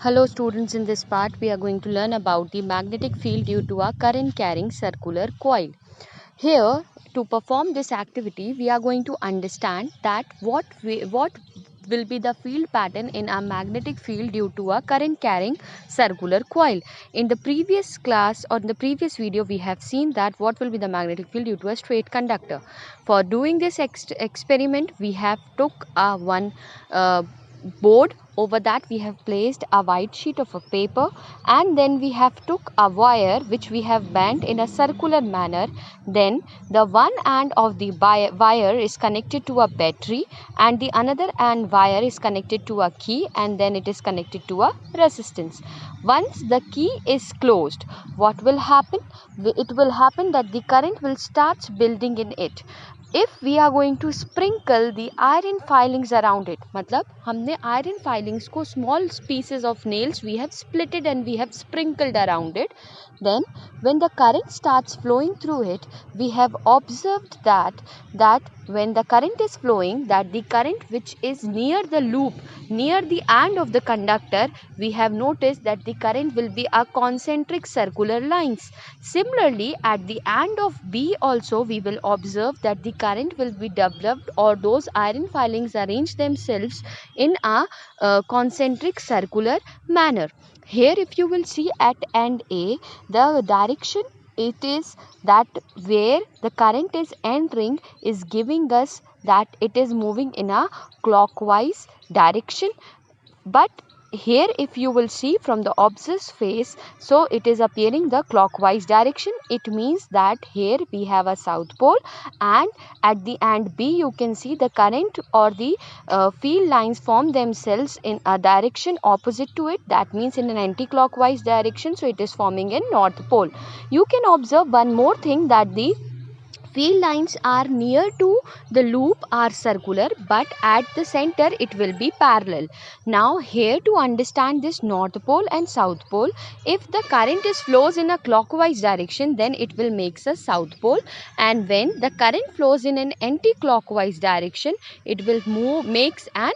Hello students, in this part we are going to learn about the magnetic field due to a current carrying circular coil. Here, to perform this activity we are going to understand that what will be the field pattern in a magnetic field due to a current carrying circular coil. In the previous class or in the previous video we have seen that what will be the magnetic field due to a straight conductor. For doing this experiment we have took a one board. Over that we have placed a white sheet of a paper, and then we have took a wire which we have bent in a circular manner. Then the one end of the wire is connected to a battery, and the another end wire is connected to a key, and then it is connected to a resistance. Once the key is closed, what will happen? It will happen that the current will start building in it. If we are going to sprinkle the iron filings around it, मतलब हमने iron filings को small pieces of nails we have split it and we have sprinkled around it, then when the current starts flowing through it, we have observed that when the current is flowing, that the current which is near the loop, near the end of the conductor, we have noticed that the current will be a concentric circular lines. Similarly, at the end of B also we will observe that the current will be developed, or those iron filings arrange themselves in a concentric circular manner. Here if you will see at end A, the direction it is that where the current is entering is giving us that it is moving in a clockwise direction. But here if you will see from the obverse face, so it is appearing the clockwise direction. It means that here we have a south pole, and at the end B you can see the current or the field lines form themselves in a direction opposite to it, that means in an anti-clockwise direction, so it is forming in north pole. You can observe one more thing, that the field lines are near to the loop are circular, but at the center it will be parallel. Now here to understand this north pole and south pole, if the current is flows in a clockwise direction, then it will makes a south pole, and when the current flows in an anti-clockwise direction, it will makes an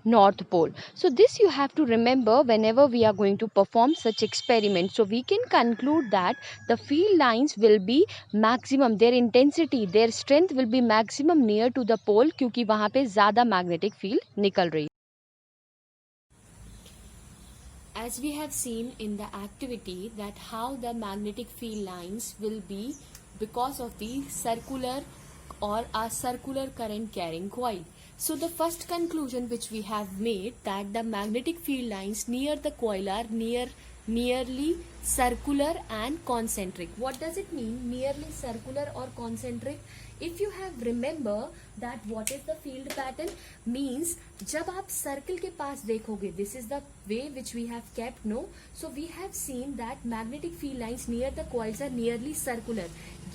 north pole. So this you have to remember whenever we are going to perform such experiments. So we can conclude that the field lines will be maximum, their intensity, their strength will be maximum near to the pole, क्योंकि वहाँ पे ज़्यादा magnetic field निकल रही. As we have seen in the activity that how the magnetic field lines will be because of the circular or a circular current carrying coil. So the first conclusion which we have made, that the magnetic field lines near the coil are nearly circular and concentric. What does it mean, nearly circular or concentric? If you have remember that what is the field pattern means, जब आप circle के पास देखोगे, this is the way which we have kept, no? So we have seen that magnetic field lines near the coils are nearly circular.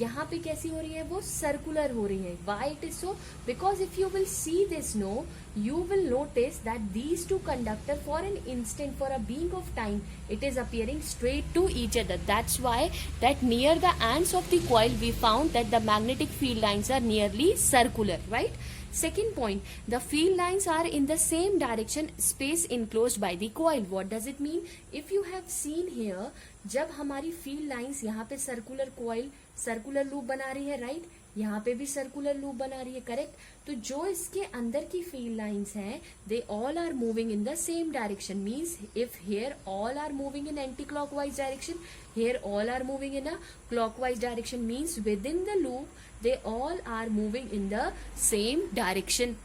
यहाँ पे कैसी हो रही है, वो circular हो रही है. Why it is so? Because if you will see this, no, you will notice that these two conductors for an instant, for a being of time, it is appearing straight to each other. That's why that near the ends of the coil we found that the magnetic field lines are nearly circular, right? Second point, the field lines are in the same direction, space enclosed by the coil. What does it mean? If you have seen here, जब हमारी field lines यहाँ पे circular coil, circular loop बना रही है, right? यहाँ पे भी सर्कुलर लूप बना रही है, करेक्ट? तो जो इसके अंदर की फील्ड लाइंस हैं, they all are moving in the same direction. Means if here all are moving in anticlockwise direction, here all are moving in a clockwise direction, means within the loop they all are moving in the same direction.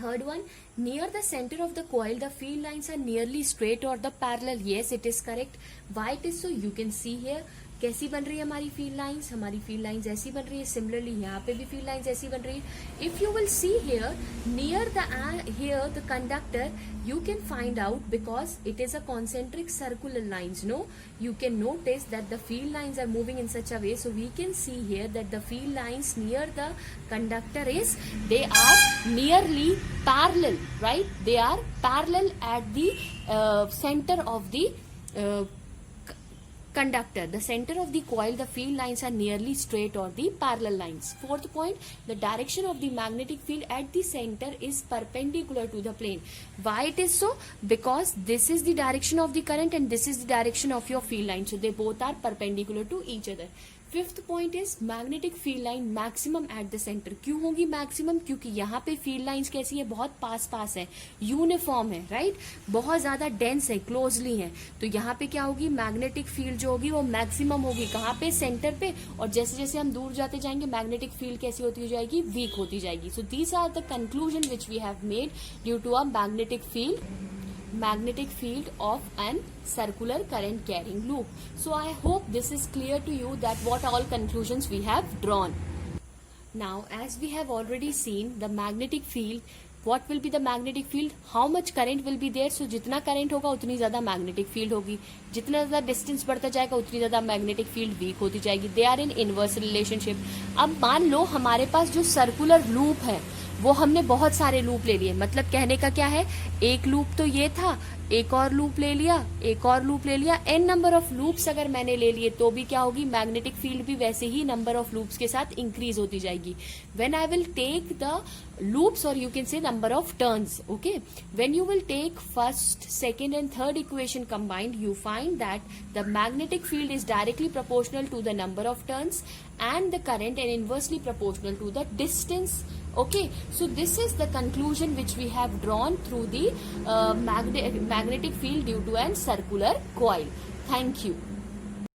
Third one, near the center of the coil the field lines are nearly straight or the parallel. Yes, it is correct. Why it is so? You can see here कैसी बन रही है हमारी field lines, हमारी field lines ऐसी बन रही है. सिमिलरली यहाँ पे भी फील्ड लाइंस ऐसी बन रही है. If you will see here near the conductor, you can find out because it is a concentric circular lines, no, you can notice that the field lines are moving in such a way. So we can see here that the field lines near the conductor they are nearly parallel, right? They are parallel at the center of the conductor, the center of the coil, the field lines are nearly straight or the parallel lines. Fourth point, the direction of the magnetic field at the center is perpendicular to the plane. Why it is so? Because this is the direction of the current and this is the direction of your field line, so they both are perpendicular to each other. Fifth point is magnetic field line maximum at the centre. क्यों होगी maximum? क्योंकि यहाँ पे field lines कैसी है, बहुत पास पास है, uniform है, राइट, बहुत ज्यादा डेंस है, क्लोजली है. तो यहाँ पे क्या होगी, मैग्नेटिक फील्ड जो होगी वो मैक्सिमम होगी. कहाँ पे? सेंटर पे. और जैसे जैसे हम दूर जाते जाएंगे मैग्नेटिक फील्ड कैसी होती जाएगी, वीक होती जाएगी. So these are the conclusion which we have made due to a magnetic field of an circular current carrying loop. So I hope this is clear to you that what all conclusions we have drawn. Now as we have already seen the magnetic field, what will be the magnetic field, how much current will be there. So जितना current होगा उतनी ज्यादा magnetic field होगी, जितना ज्यादा distance बढ़ता जाएगा उतनी ज्यादा magnetic field weak होती जाएगी. They are in inverse relationship. अब मान लो हमारे पास जो circular loop है वो हमने बहुत सारे लूप ले लिए. मतलब कहने का क्या है, एक लूप तो ये था, एक और लूप ले लिया, एक और लूप ले लिया, एन नंबर ऑफ लूप्स अगर मैंने ले लिए तो भी क्या होगी, मैग्नेटिक फील्ड भी वैसे ही नंबर ऑफ लूप्स के साथ इंक्रीज होती जाएगी. When I will take the loops और you can say number of turns. Okay, when you will take first, second and third equation combined, you find that the magnetic field is directly proportional to the number of turns and the current and inversely proportional to the distance. Okay, so this is the conclusion which we have drawn through the magnetic field due to a circular coil. Thank you.